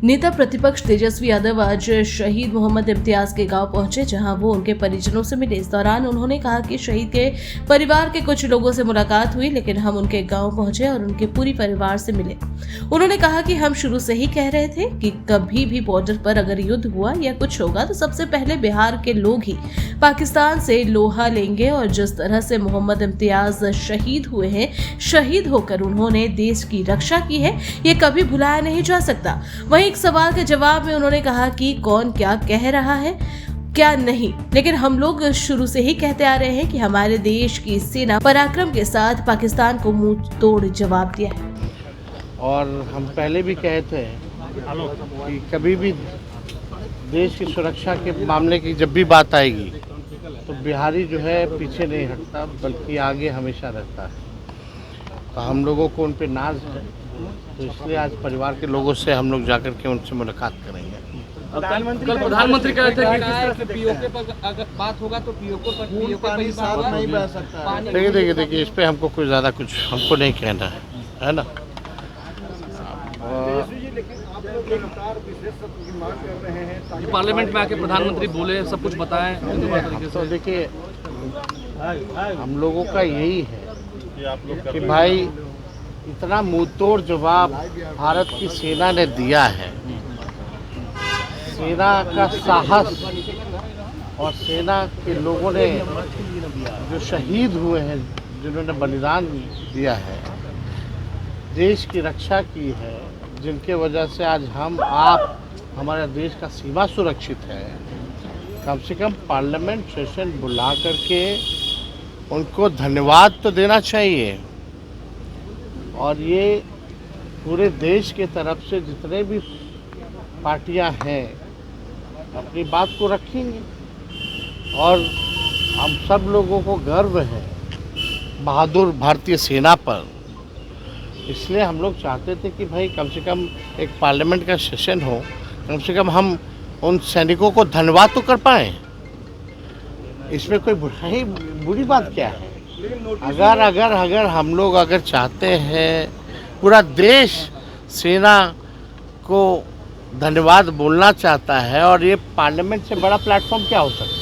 नेता प्रतिपक्ष तेजस्वी यादव आज शहीद मोहम्मद इम्तियाज के गांव पहुंचे, जहां वो उनके परिजनों से मिले। इस दौरान उन्होंने कहा कि शहीद के परिवार के कुछ लोगों से मुलाकात हुई, लेकिन हम उनके गांव पहुंचे और उनके पूरी परिवार से मिले। उन्होंने कहा कि हम शुरू से ही कह रहे थे कि कभी भी बॉर्डर पर अगर युद्ध हुआ या कुछ होगा तो सबसे पहले बिहार के लोग ही पाकिस्तान से लोहा लेंगे, और जिस तरह से मोहम्मद इम्तियाज शहीद हुए हैं, शहीद होकर उन्होंने देश की रक्षा की है, ये कभी भुलाया नहीं जा सकता। वहीं एक सवाल के जवाब में उन्होंने कहा कि कौन क्या कह रहा है क्या नहीं, लेकिन हम लोग शुरू से ही कहते आ रहे हैं कि हमारे देश की सेना पराक्रम के साथ पाकिस्तान को मुंह तोड़ जवाब दिया है। और हम पहले भी कहे थे कि कभी भी देश की सुरक्षा के मामले की जब भी बात आएगी तो बिहारी जो है पीछे नहीं हटता, बल्कि आगे हमेशा रहता है। तो हम लोगों को उन पे नाज है, तो इसलिए आज परिवार के लोगों से हम लोग जाकर के उनसे मुलाकात करेंगे। कल प्रधानमंत्री कह रहे थे कि किस तरह से पीओके पर अगर बात होगा तो पीओके पर ही बात नहीं बह सकता। देखिए इस पे हमको कुछ ज़्यादा कुछ हमको नहीं कहना है ना। पार्लियामेंट में आके प्रधानमंत्री बोले, सब कुछ बताएं। तो देखिए हम लोगों का यही है कि भाई इतना मुंहतोड़ जवाब भारत की सेना ने दिया है। सेना का साहस और सेना के लोगों ने जो शहीद हुए हैं, जिन्होंने बलिदान दिया है, देश की रक्षा की है, जिनके वजह से आज हम आप हमारे देश का सीमा सुरक्षित है, कम से कम पार्लियामेंट सेशन बुला करके उनको धन्यवाद तो देना चाहिए। और ये पूरे देश के तरफ से जितने भी पार्टियां हैं अपनी बात को रखेंगे, और हम सब लोगों को गर्व है बहादुर भारतीय सेना पर। इसलिए हम लोग चाहते थे कि भाई कम से कम एक पार्लियामेंट का सेशन हो, कम से कम हम उन सैनिकों को धन्यवाद तो कर पाएँ। इसमें कोई बुरी बात क्या है? अगर हम लोग अगर चाहते हैं पूरा देश सेना को धन्यवाद बोलना चाहता है, और ये पार्लियामेंट से बड़ा प्लेटफॉर्म क्या हो सकता है?